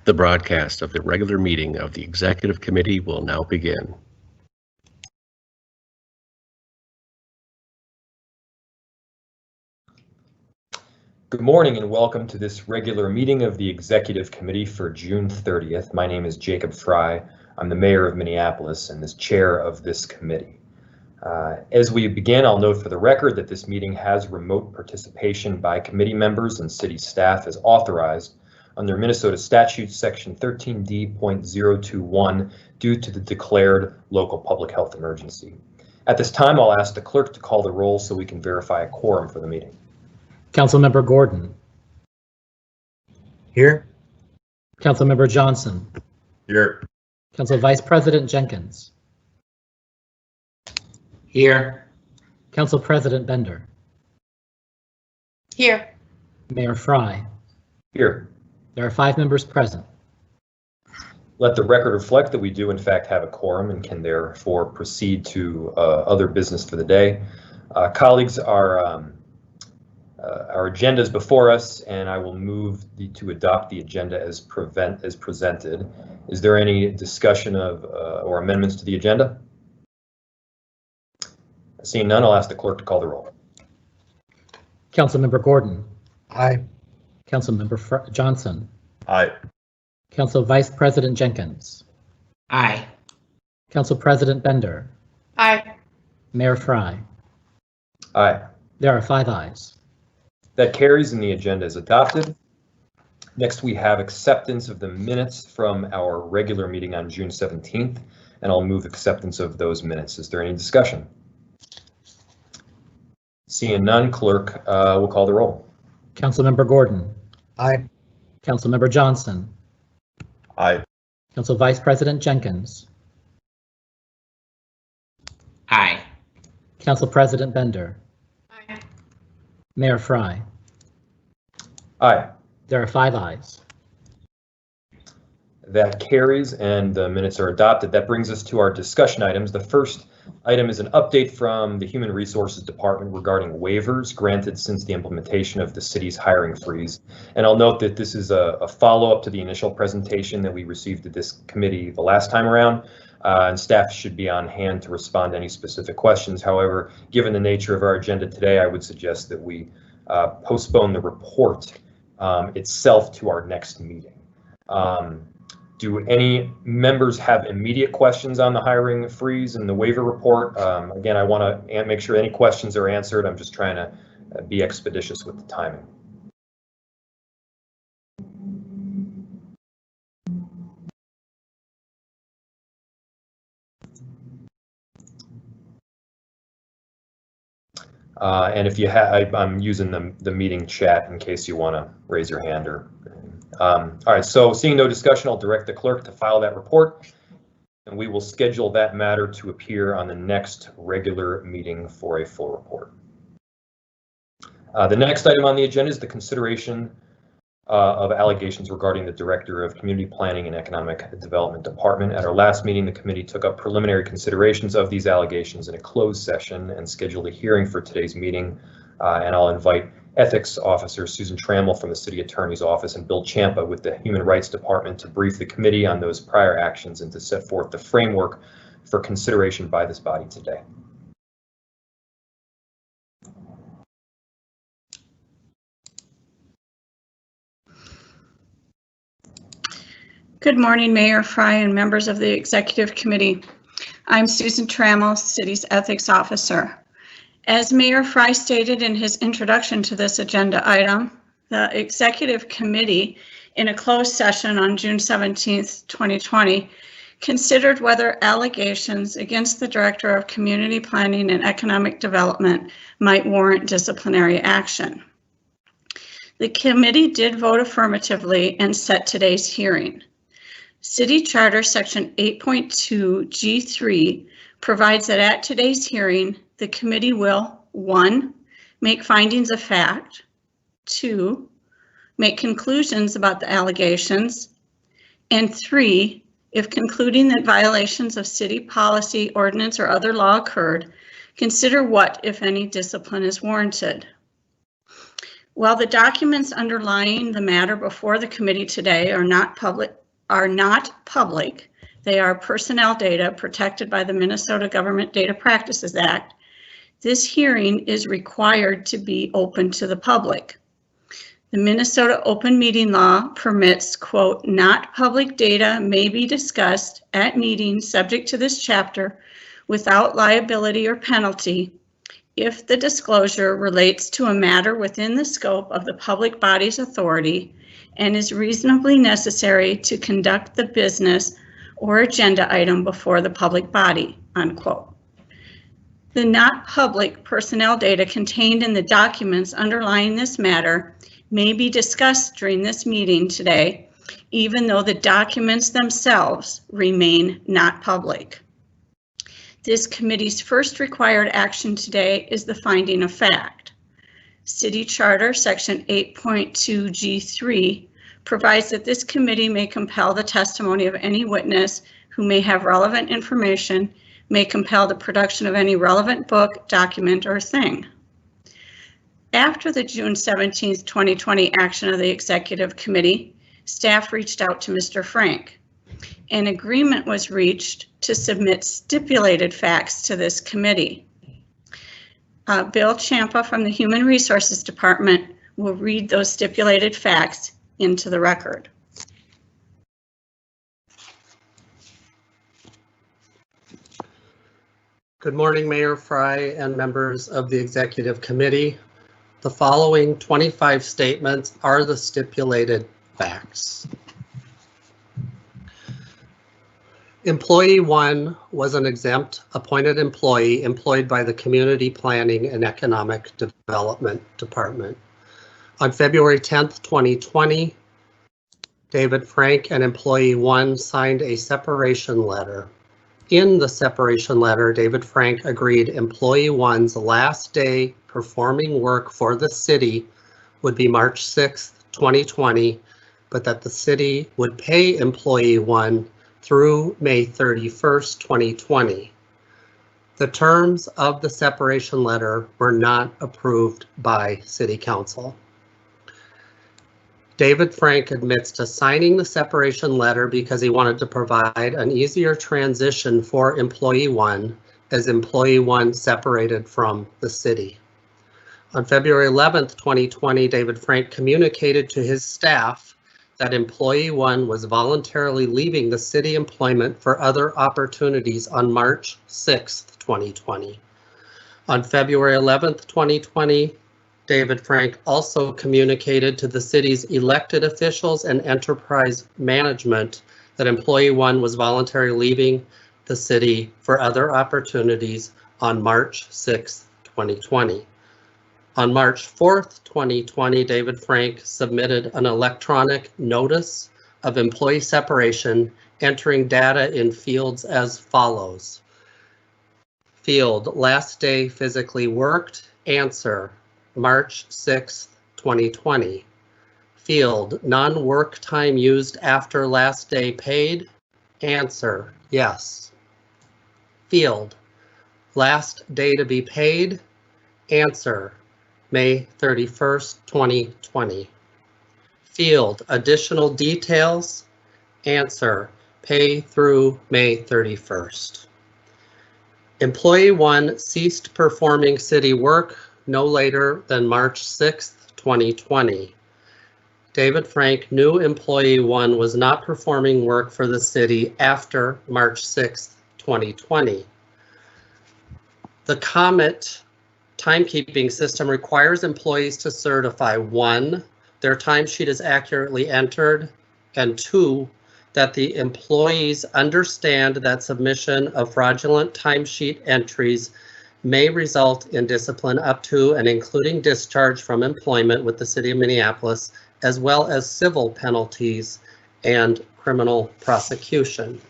The broadcast of the regular meeting of the Executive Committee will now begin. Good morning and welcome to this regular meeting of the Executive Committee for June 30th. My name is Jacob Fry. I'm the mayor of Minneapolis and the chair of this committee. As we begin, I'll note for the record that this meeting has remote participation by committee members and city staff as authorized under Minnesota Statute Section 13D.021 due to the declared local public health emergency. At this time, I'll ask the clerk to call the roll so we can verify a quorum for the meeting. Councilmember Gordon. Here. Councilmember Johnson. Here. Council Vice President Jenkins. Here. Council President Bender. Here. Mayor Fry. Here. There are 5 members present. Let the record reflect that we do in fact have a quorum and can therefore proceed to other business for the day. Colleagues, our agenda is before us, and I will move to adopt the agenda as presented. Is there any discussion of or amendments to the agenda? Seeing none, I'll ask the clerk to call the roll. Councilmember Gordon. Aye. Councilmember Johnson. Aye. Council Vice President Jenkins. Aye. Council President Bender. Aye. Mayor Fry. Aye. There are 5 ayes. That carries and the agenda is adopted. Next, we have acceptance of the minutes from our regular meeting on June 17th, and I'll move acceptance of those minutes. Is there any discussion? Seeing none, clerk will call the roll. Councilmember Gordon. Aye. Councilmember Johnson. Aye. Council Vice President Jenkins. Aye. Council President Bender. Aye. Mayor Fry. Aye. There are 5 ayes. That carries and the minutes are adopted. That brings us to our discussion items. The first item is an update from the Human Resources Department regarding waivers granted since the implementation of the city's hiring freeze. And I'll note that this is a follow-up to the initial presentation that we received at this committee the last time around, and staff should be on hand to respond to any specific questions. However, given the nature of our agenda today, I would suggest that we postpone the report itself to our next meeting. Do any members have immediate questions on the hiring freeze and the waiver report? Again, I want to make sure any questions are answered. I'm just trying to be expeditious with the timing. And if you have, I'm using the meeting chat in case you want to raise your hand or. All right, so seeing no discussion, I'll direct the clerk to file that report, and we will schedule that matter to appear on the next regular meeting for a full report. The next item on the agenda is the consideration of allegations regarding the Director of Community Planning and Economic Development Department. At our last meeting, the committee took up preliminary considerations of these allegations in a closed session and scheduled a hearing for today's meeting, and I'll invite Ethics Officer Susan Trammell from the City Attorney's Office and Bill Champa with the Human Rights Department to brief the committee on those prior actions and to set forth the framework for consideration by this body today. Good morning, Mayor Fry and members of the Executive Committee. I'm Susan Trammell, City's Ethics Officer. As Mayor Fry stated in his introduction to this agenda item, the Executive Committee, in a closed session on June 17th, 2020, considered whether allegations against the Director of Community Planning and Economic Development might warrant disciplinary action. The committee did vote affirmatively and set today's hearing. City Charter Section 8.2 G3 provides that at today's hearing, the committee will, 1, make findings of fact, 2, make conclusions about the allegations, and 3, if concluding that violations of city policy, ordinance, or other law occurred, consider what, if any, discipline is warranted. While the documents underlying the matter before the committee today are not public, they are personnel data protected by the Minnesota Government Data Practices Act. This hearing is required to be open to the public. The Minnesota Open Meeting Law permits, quote, "Not public data may be discussed at meetings subject to this chapter without liability or penalty if the disclosure relates to a matter within the scope of the public body's authority and is reasonably necessary to conduct the business or agenda item before the public body," unquote. The not public personnel data contained in the documents underlying this matter may be discussed during this meeting today, even though the documents themselves remain not public. This committee's first required action today is the finding of fact. City Charter Section 8.2 G3 provides that this committee may compel the testimony of any witness who may have relevant information, may compel the production of any relevant book, document, or thing. After the June 17th, 2020 action of the Executive Committee, staff reached out to Mr. Frank. An agreement was reached to submit stipulated facts to this committee. Bill Champa from the Human Resources Department will read those stipulated facts into the record. Good morning, Mayor Fry and members of the Executive Committee. The following 25 statements are the stipulated facts. Employee 1 was an exempt appointed employee employed by the Community Planning and Economic Development Department. On February 10th, 2020, David Frank and employee 1 signed a separation letter. In the separation letter, David Frank agreed employee 1's last day performing work for the city would be March 6th, 2020, but that the city would pay employee 1 through May 31st, 2020. The terms of the separation letter were not approved by City Council. David Frank admits to signing the separation letter because he wanted to provide an easier transition for employee 1 as employee 1 separated from the city. On February 11th, 2020, David Frank communicated to his staff that employee 1 was voluntarily leaving the city employment for other opportunities on March 6th, 2020. On February 11th, 2020, David Frank also communicated to the city's elected officials and enterprise management that employee 1 was voluntarily leaving the city for other opportunities on March 6th, 2020. On March 4th, 2020, David Frank submitted an electronic notice of employee separation, entering data in fields as follows. Field, last day physically worked, answer, March 6th, 2020. Field, non-work time used after last day paid, answer, yes. Field, last day to be paid, answer, May 31st, 2020. Field, additional details, answer, pay through May 31st. Employee 1 ceased performing city work no later than March 6th, 2020. David Frank knew employee 1 was not performing work for the city after March 6th, 2020. The Comet timekeeping system requires employees to certify 1, their timesheet is accurately entered, and 2, that the employees understand that submission of fraudulent timesheet entries may result in discipline up to and including discharge from employment with the City of Minneapolis, as well as civil penalties and criminal prosecution.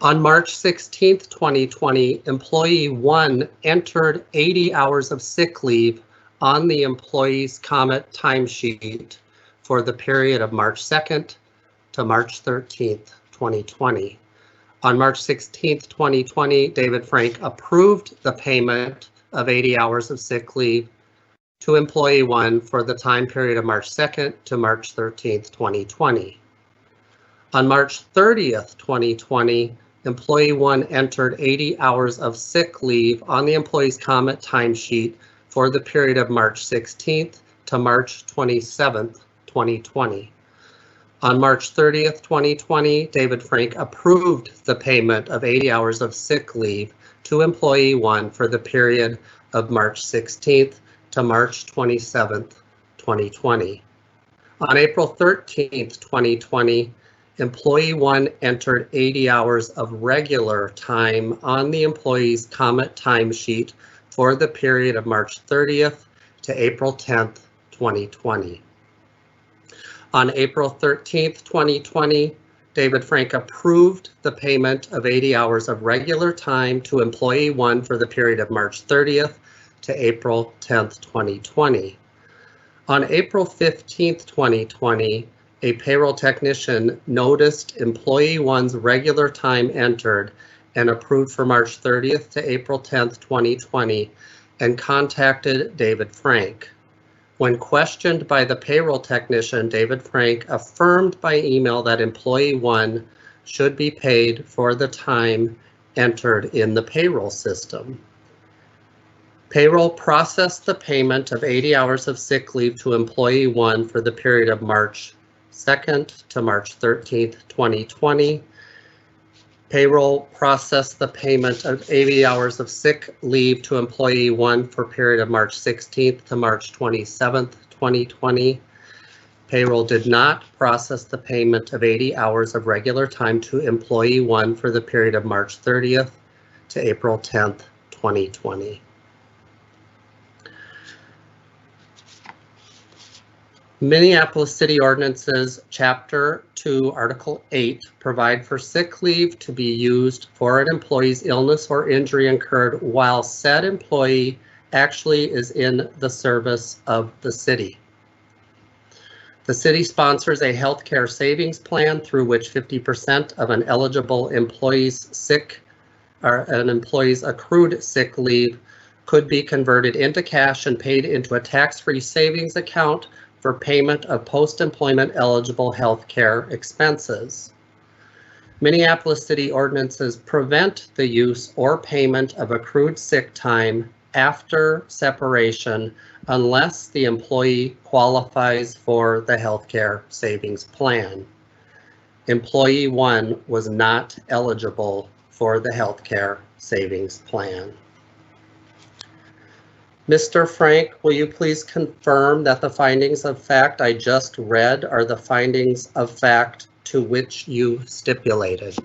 On March 16th, 2020, employee 1 entered 80 hours of sick leave on the employee's Comet timesheet for the period of March 2nd to March 13th, 2020. On March 16th, 2020, David Frank approved the payment of 80 hours of sick leave to employee 1 for the time period of March 2nd to March 13th, 2020. On March 30th, 2020, employee 1 entered 80 hours of sick leave on the employee's comment timesheet for the period of March 16th to March 27th, 2020. On March 30th, 2020, David Frank approved the payment of 80 hours of sick leave to employee 1 for the period of March 16th to March 27th, 2020. On April 13th, 2020, employee 1 entered 80 hours of regular time on the employee's comment timesheet for the period of March 30th to April 10th, 2020. On April 13th, 2020, David Frank approved the payment of 80 hours of regular time to employee 1 for the period of March 30th to April 10th, 2020. On April 15th, 2020, a payroll technician noticed employee 1's regular time entered and approved for March 30th to April 10th, 2020, and contacted David Frank. When questioned by the payroll technician, David Frank affirmed by email that employee 1 should be paid for the time entered in the payroll system. Payroll processed the payment of 80 hours of sick leave to employee 1 for the period of March 2nd to March 13th, 2020. Payroll processed the payment of 80 hours of sick leave to employee 1 for period of March 16th to March 27th, 2020. Payroll did not process the payment of 80 hours of regular time to employee 1 for the period of March 30th to April 10th, 2020. Minneapolis City Ordinances, Chapter 2, Article 8, provide for sick leave to be used for an employee's illness or injury incurred while said employee actually is in the service of the city. The city sponsors a healthcare savings plan through which 50% of an eligible employee's accrued sick leave could be converted into cash and paid into a tax-free savings account for payment of post-employment eligible health care expenses. Minneapolis City ordinances prevent the use or payment of accrued sick time after separation unless the employee qualifies for the health care savings plan. Employee 1 was not eligible for the health care savings plan. Mr. Frank, will you please confirm that the findings of fact I just read are the findings of fact to which you stipulated?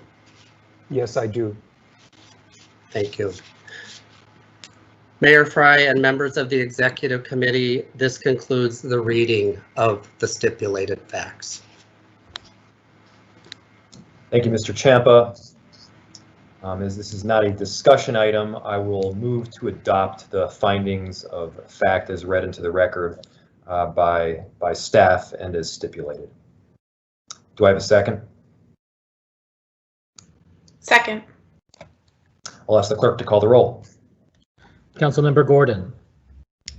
Yes, I do. Thank you. Mayor Fry and members of the Executive Committee, this concludes the reading of the stipulated facts. Thank you, Mr. Champa. As this is not a discussion item, I will move to adopt the findings of fact as read into the record by staff and as stipulated. Do I have a second? Second. I'll ask the clerk to call the roll. Councilmember Gordon.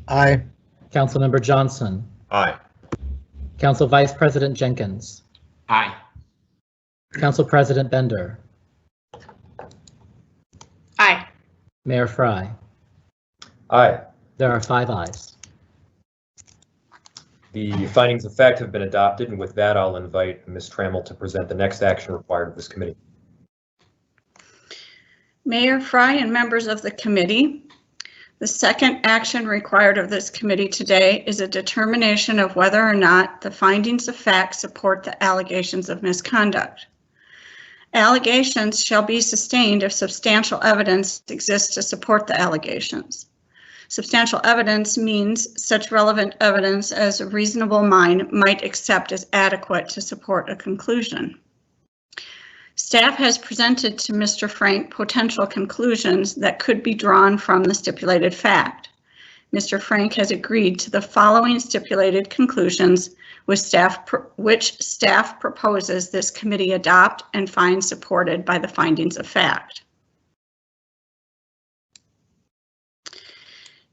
Aye. Councilmember Johnson. Aye. Council Vice President Jenkins. Aye. Council President Bender. Aye. Mayor Fry. Aye. There are 5 ayes. The findings of fact have been adopted, and with that, I'll invite Ms. Trammell to present the next action required of this committee. Mayor Fry and members of the committee, the second action required of this committee today is a determination of whether or not the findings of fact support the allegations of misconduct. Allegations shall be sustained if substantial evidence exists to support the allegations. Substantial evidence means such relevant evidence as a reasonable mind might accept as adequate to support a conclusion. Staff has presented to Mr. Frank potential conclusions that could be drawn from the stipulated fact. Mr. Frank has agreed to the following stipulated conclusions which staff proposes this committee adopt and find supported by the findings of fact.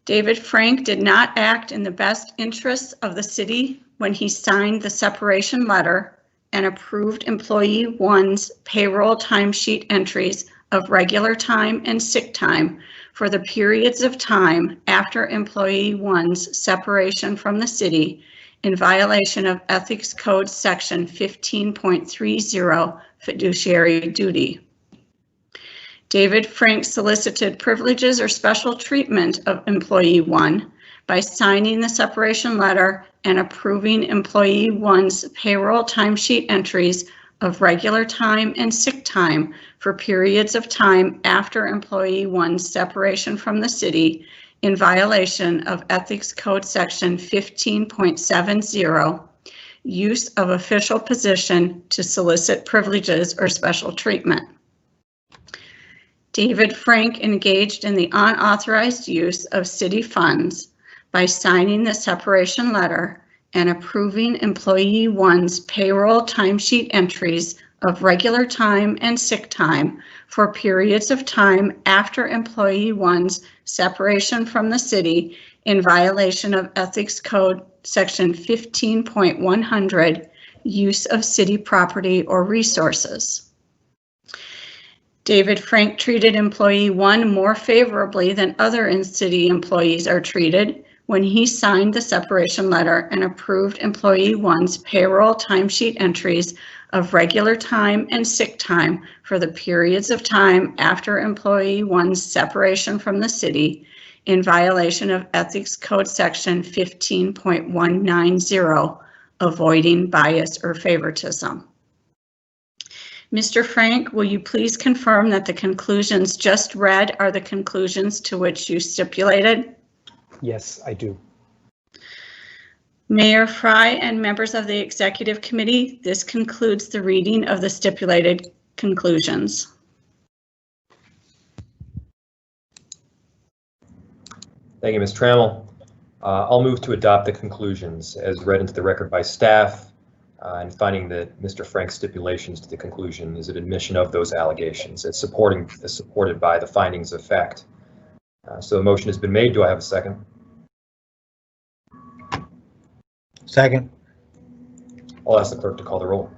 David Frank did not act in the best interests of the city when he signed the separation letter and approved employee one's payroll timesheet entries of regular time and sick time for the periods of time after employee one's separation from the city in violation of Ethics Code Section 15.30 fiduciary duty. David Frank solicited privileges or special treatment of employee one by signing the separation letter and approving employee one's payroll timesheet entries of regular time and sick time for periods of time after employee one's separation from the city in violation of Ethics Code Section 15.70, use of official position to solicit privileges or special treatment. David Frank engaged in the unauthorized use of city funds by signing the separation letter and approving employee one's payroll timesheet entries of regular time and sick time for periods of time after employee one's separation from the city in violation of Ethics Code Section 15.100, use of city property or resources. David Frank treated employee one more favorably than other city employees are treated when he signed the separation letter and approved employee one's payroll timesheet entries of regular time and sick time for the periods of time after employee one's separation from the city in violation of Ethics Code Section 15.190, avoiding bias or favoritism. Mr. Frank, will you please confirm that the conclusions just read are the conclusions to which you stipulated? Yes, I do. Mayor Fry and members of the Executive Committee, this concludes the reading of the stipulated conclusions. Thank you, Ms. Trammell. I'll move to adopt the conclusions as read into the record by staff and finding that Mr. Frank's stipulations to the conclusion is an admission of those allegations. It's supported by the findings of fact. So a motion has been made. Do I have a second? Second. I'll ask the clerk to call the roll.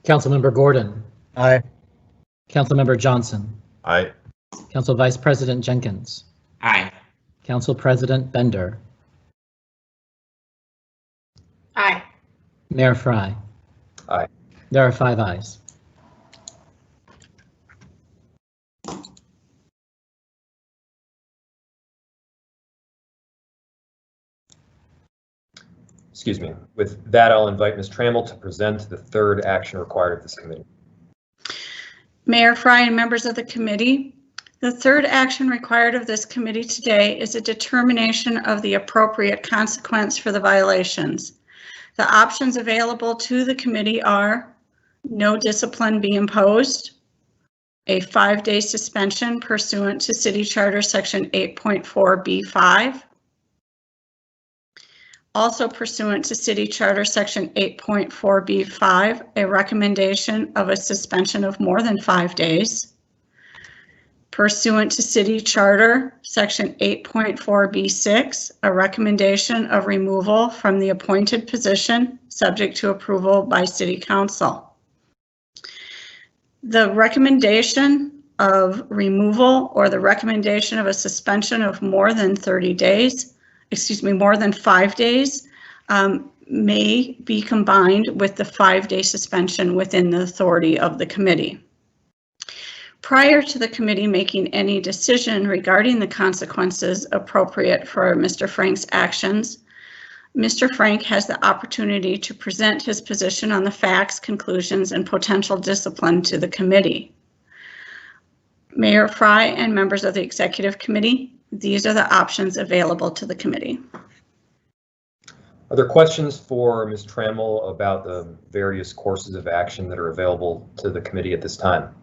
Councilmember Gordon. Aye. Councilmember Johnson. Aye. Council Vice President Jenkins. Aye. Council President Bender. Aye. Mayor Fry. Aye. There are 5 ayes. Excuse me. With that, I'll invite Ms. Trammell to present the third action required of this committee. Mayor Fry and members of the committee, the third action required of this committee today is a determination of the appropriate consequence for the violations. The options available to the committee are no discipline be imposed, a 5-day suspension pursuant to City Charter Section 8.4B5, also pursuant to City Charter Section 8.4B5, a recommendation of a suspension of more than 5 days. Pursuant to City Charter Section 8.4B6, a recommendation of removal from the appointed position subject to approval by City Council. The recommendation of removal or the recommendation of a suspension of more than 5 days, may be combined with the 5-day suspension within the authority of the committee. Prior to the committee making any decision regarding the consequences appropriate for Mr. Frank's actions, Mr. Frank has the opportunity to present his position on the facts, conclusions, and potential discipline to the committee. Mayor Fry and members of the Executive Committee, these are the options available to the committee. Are there questions for Ms. Trammell about the various courses of action that are available to the committee at this time?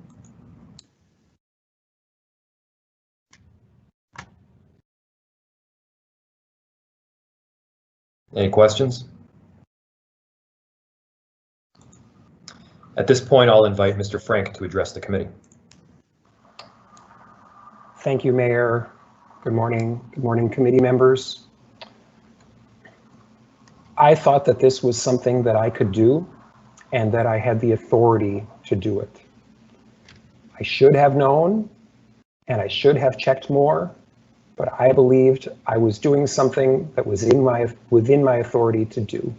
Any questions? At this point, I'll invite Mr. Frank to address the committee. Thank you, Mayor. Good morning, committee members. I thought that this was something that I could do and that I had the authority to do it. I should have known and I should have checked more, but I believed I was doing something that was within my authority to do.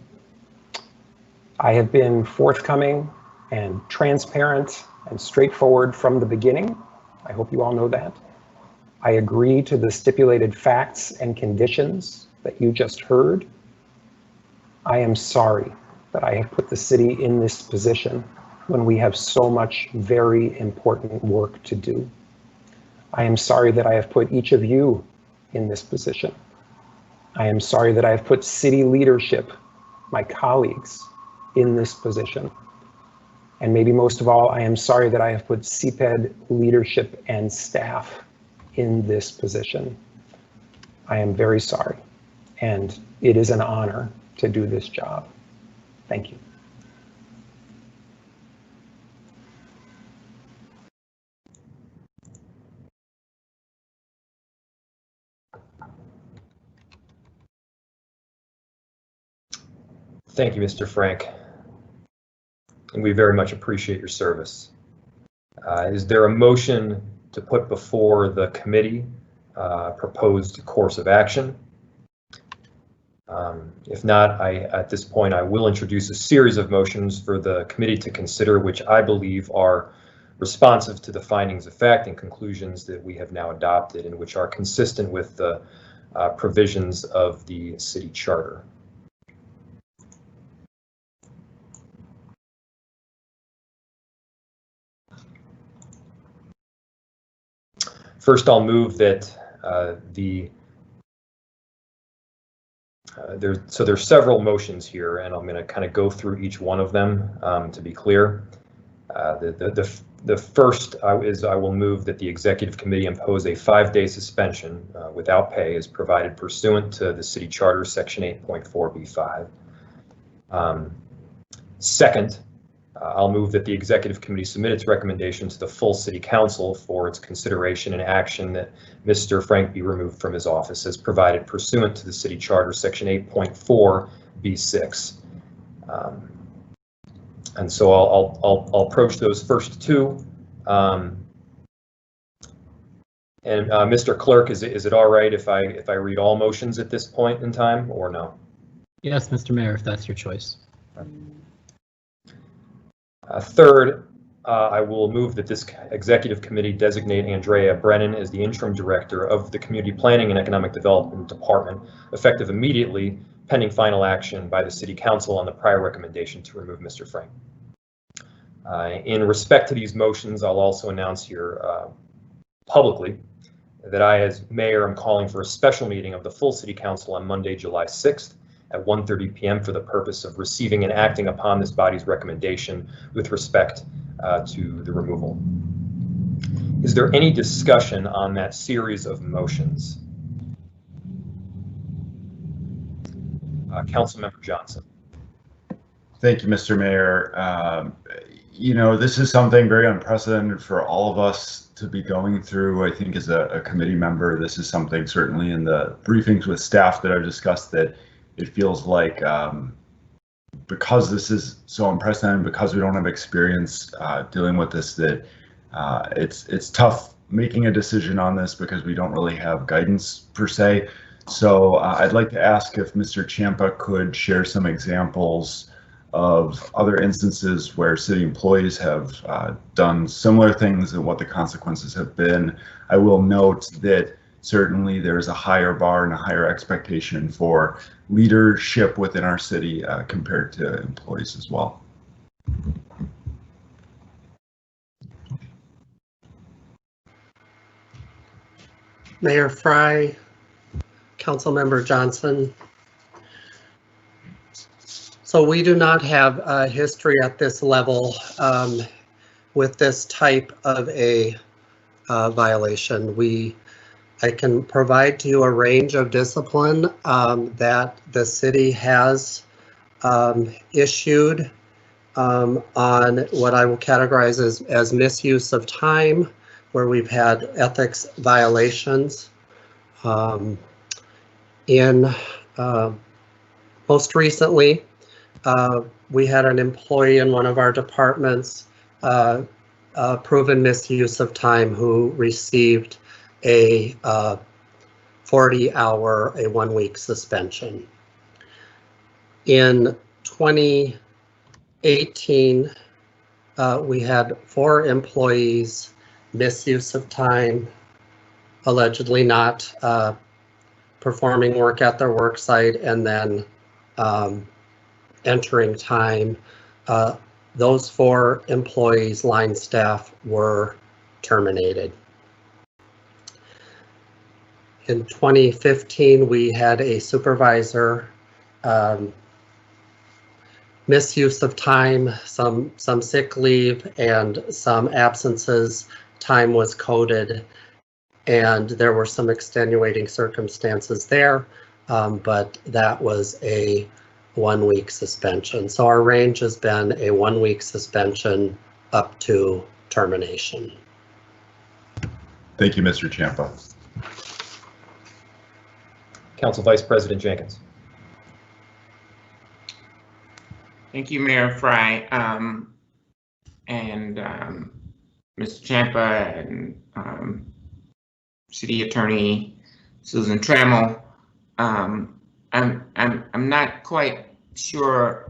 I have been forthcoming and transparent and straightforward from the beginning. I hope you all know that. I agree to the stipulated facts and conditions that you just heard. I am sorry that I have put the city in this position when we have so much very important work to do. I am sorry that I have put each of you in this position. I am sorry that I have put city leadership, my colleagues, in this position. And maybe most of all, I am sorry that I have put CPED leadership and staff in this position. I am very sorry, and it is an honor to do this job. Thank you. Thank you, Mr. Frank. And we very much appreciate your service. Is there a motion to put before the committee proposed course of action? If not, at this point, I will introduce a series of motions for the committee to consider, which I believe are responsive to the findings of fact and conclusions that we have now adopted and which are consistent with the provisions of the city charter. First, I'll move that there's several motions here, and I'm going to kind of go through each one of them to be clear. The first is I will move that the executive committee impose a 5-day suspension without pay as provided pursuant to the city charter section 8.4b5. Second, I'll move that the executive committee submit its recommendation to the full city council for its consideration and action that Mr. Frank be removed from his office as provided pursuant to the city charter section 8.4b6. And so I'll approach those first two. And Mr. Clerk, is it all right if I read all motions at this point in time or no? Yes, Mr. Mayor, if that's your choice. Third, I will move that this executive committee designate Andrea Brennan as the interim director of the Community Planning and Economic Development Department, effective immediately, pending final action by the City Council on the prior recommendation to remove Mr. Frank. In respect to these motions, I'll also announce here publicly that I, as mayor, am calling for a special meeting of the full City Council on Monday, July 6th. At 1:30 p.m. for the purpose of receiving and acting upon this body's recommendation with respect to the removal. Is there any discussion on that series of motions? Councilmember Johnson. Thank you, Mr. Mayor. You know, this is something very unprecedented for all of us to be going through. I think as a committee member, this is something certainly in the briefings with staff that I've discussed that it feels like because this is so unprecedented, because we don't have experience dealing with this, that it's tough making a decision on this because we don't really have guidance per se. So I'd like to ask if Mr. Ciampa could share some examples of other instances where city employees have done similar things and what the consequences have been. I will note that certainly there's a higher bar and a higher expectation for leadership within our city compared to employees as well. Mayor Fry, Councilmember Johnson. So we do not have a history at this level with this type of a violation. I can provide to you a range of discipline that the city has issued on what I will categorize as misuse of time, where we've had ethics violations. Most recently, we had an employee in one of our departments, proven misuse of time, who received a 40-hour, a 1-week suspension. In 2018, we had 4 employees misuse of time, allegedly not performing work at their work site, and then entering time. Those 4 employees, line staff, were terminated. In 2015, we had a supervisor misuse of time, some sick leave, and some absences. Time was coded, and there were some extenuating circumstances there, but that was a 1-week suspension. So our range has been a 1-week suspension up to termination. Thank you, Mr. Champa. Council Vice President Jenkins. Thank you, Mayor Fry, and Mr. Champa and City Attorney Susan Trammell. I'm not quite sure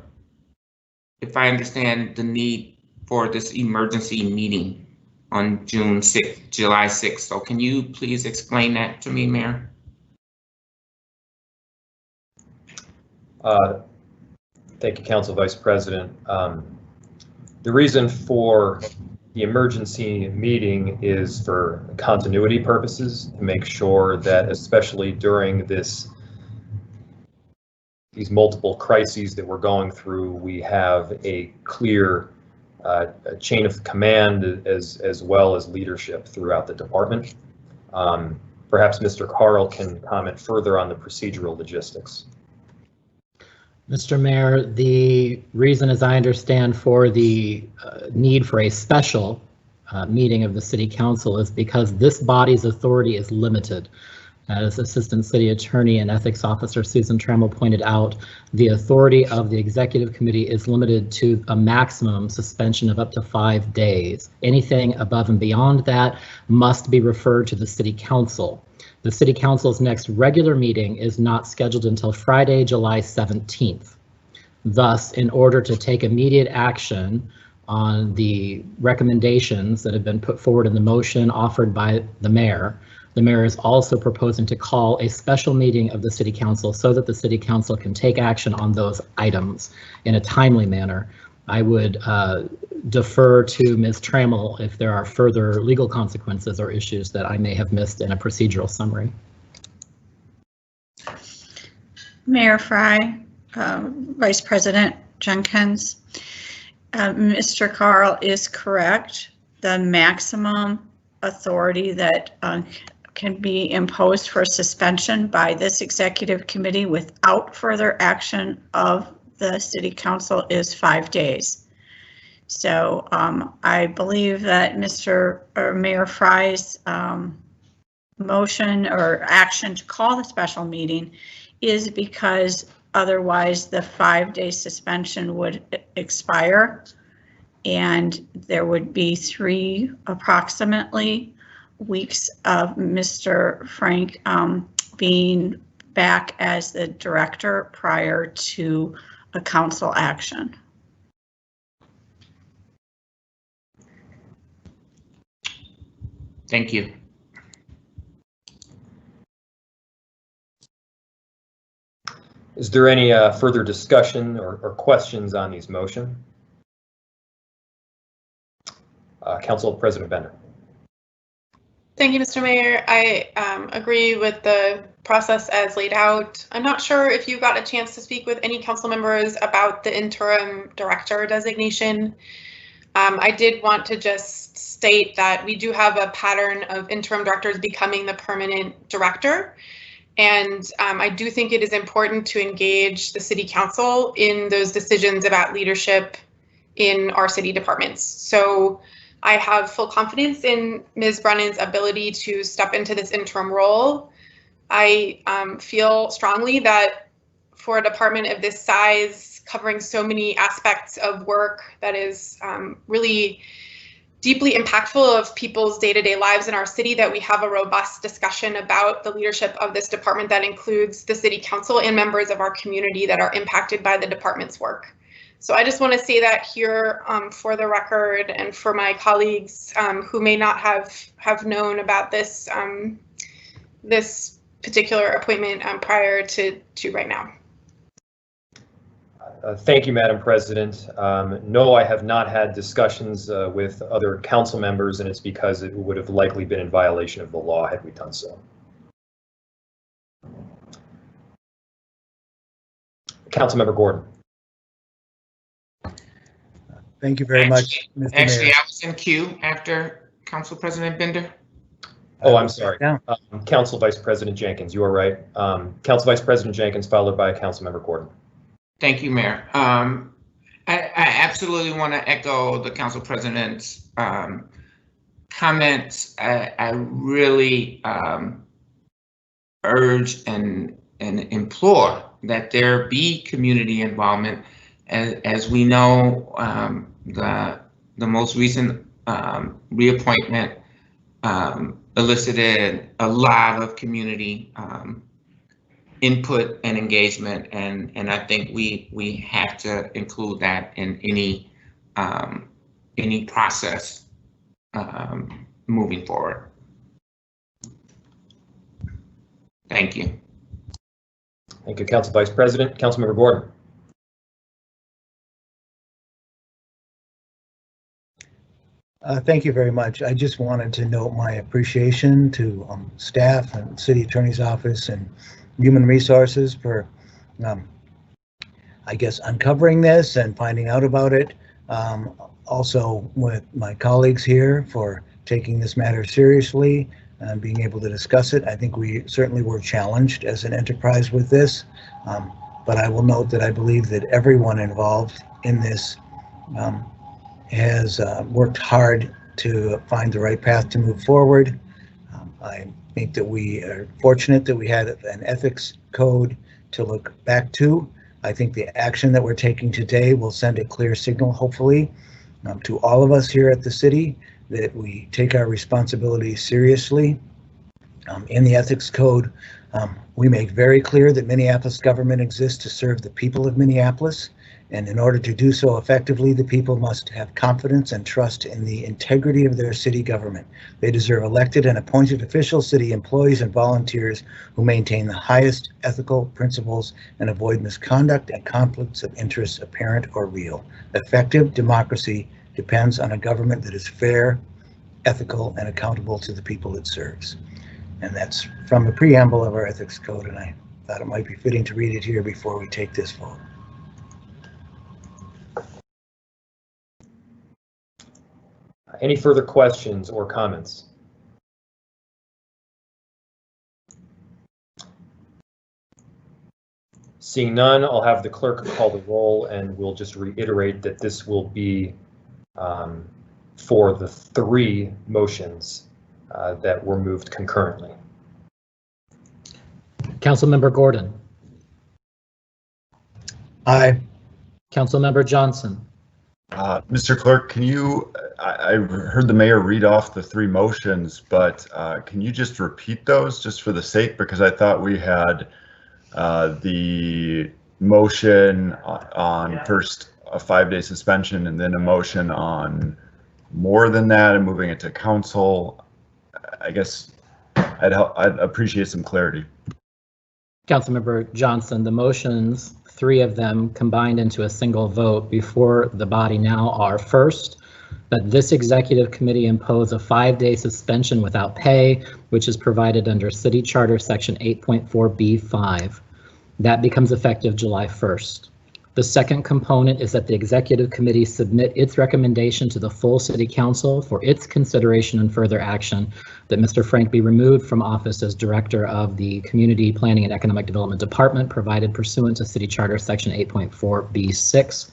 if I understand the need for this emergency meeting on July 6th. So can you please explain that to me, Mayor? Thank you, Council Vice President. The reason for the emergency meeting is for continuity purposes, to make sure that, especially during these multiple crises that we're going through, we have a clear chain of command as well as leadership throughout the department. Perhaps Mr. Carl can comment further on the procedural logistics. Mr. Mayor, the reason, as I understand, for the need for a special meeting of the City Council is because this body's authority is limited. As Assistant City Attorney and Ethics Officer Susan Trammell pointed out, the authority of the Executive Committee is limited to a maximum suspension of up to 5 days. Anything above and beyond that must be referred to the City Council. The City Council's next regular meeting is not scheduled until Friday, July 17th. Thus, in order to take immediate action on the recommendations that have been put forward in the motion offered by the mayor is also proposing to call a special meeting of the City Council so that the City Council can take action on those items in a timely manner. I would defer to Ms. Trammell if there are further legal consequences or issues that I may have missed in a procedural summary. Mayor Fry, Vice President Jenkins, Mr. Carl is correct. The maximum authority that can be imposed for suspension by this Executive Committee without further action of the City Council is 5 days. So I believe that Mayor Fry's motion or action to call the special meeting is because otherwise the 5-day suspension would expire and there would be 3 approximately weeks of Mr. Frank being back as the director prior to a council action. Thank you. Is there any further discussion or questions on these motions? Council President Bender. Thank you, Mr. Mayor. I agree with the process as laid out. I'm not sure if you got a chance to speak with any council members about the interim director designation. I did want to just state that we do have a pattern of interim directors becoming the permanent director. And I do think it is important to engage the City Council in those decisions about leadership in our city departments. So I have full confidence in Ms. Brennan's ability to step into this interim role. I feel strongly that for a department of this size, covering so many aspects of work that is really deeply impactful of people's day-to-day lives in our city, that we have a robust discussion about the leadership of this department that includes the city council and members of our community that are impacted by the department's work. So I just want to say that here for the record, and for my colleagues who may not have known about this this particular appointment prior to right now. Thank you, Madam President. No, I have not had discussions with other council members, and it's because it would have likely been in violation of the law had we done so. Councilmember Gordon. Thank you very much, Mr. Actually, Mayor. I was in queue after Council President Bender. Oh, I'm sorry. Yeah. Council Vice President Jenkins, you are right. Council Vice President Jenkins, followed by Councilmember Gordon. Thank you, Mayor. I absolutely want to echo the Council President's comments. I really urge and implore that there be community involvement. As we know, the most recent reappointment elicited a lot of community input and engagement, and I think we have to include that in any process moving forward. Thank you. Thank you, Council Vice President. Councilmember Gordon. Thank you very much. I just wanted to note my appreciation to staff and City Attorney's Office and Human Resources for, I guess, uncovering this and finding out about it. Also with my colleagues here for taking this matter seriously and being able to discuss it. I think we certainly were challenged as an enterprise with this, but I will note that I believe that everyone involved in this has worked hard to find the right path to move forward. I think that we are fortunate that we had an ethics code to look back to. I think the action that we're taking today will send a clear signal, hopefully, to all of us here at the city that we take our responsibility seriously. In the ethics code, we make very clear that Minneapolis government exists to serve the people of Minneapolis. And in order to do so effectively, the people must have confidence and trust in the integrity of their city government. They deserve elected and appointed official city employees and volunteers who maintain the highest ethical principles and avoid misconduct and conflicts of interest, apparent or real. Effective democracy depends on a government that is fair, ethical, and accountable to the people it serves. And that's from the preamble of our ethics code, and I thought it might be fitting to read it here before we take this vote. Any further questions or comments? Seeing none, I'll have the clerk call the roll, and we'll just reiterate that this will be for the 3 motions that were moved concurrently. Councilmember Gordon. Aye. Councilmember Johnson. Mr. Clerk, can you, I heard the mayor read off the 3 motions, but can you just repeat those just for the sake, because I thought we had the motion on first a 5-day suspension and then a motion on more than that and moving it to council. I guess I'd appreciate some clarity. Councilmember Johnson, the motions, 3 of them combined into a single vote before the body now are: first, that this executive committee impose a 5-day suspension without pay, which is provided under City Charter Section 8.4B5. That becomes effective July 1st. The second component is that the executive committee submit its recommendation to the full city council for its consideration and further action that Mr. Frank be removed from office as director of the Community Planning and Economic Development Department, provided pursuant to City Charter Section 8.4B6.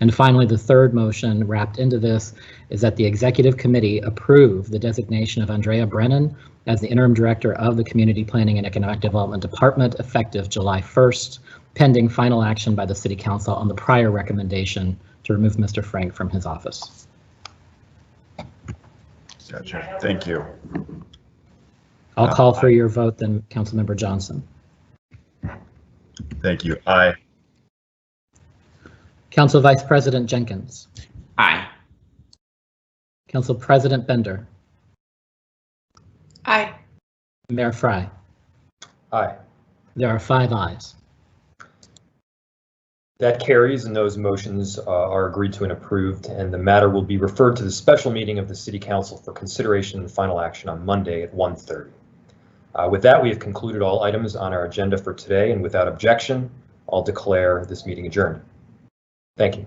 And finally, the third motion wrapped into this is that the executive committee approve the designation of Andrea Brennan as the interim director of the Community Planning and Economic Development Department effective July 1st, pending final action by the City Council on the prior recommendation to remove Mr. Frank from his office. Gotcha. Thank you. I'll call for your vote then, Councilmember Johnson. Thank you. Aye. Council Vice President Jenkins. Aye. Council President Bender. Aye. Mayor Fry. Aye. There are 5 ayes. That carries, and those motions are agreed to and approved, and the matter will be referred to the special meeting of the City Council for consideration and final action on Monday at 1:30. With that, we have concluded all items on our agenda for today, and without objection, I'll declare this meeting adjourned. Thank you.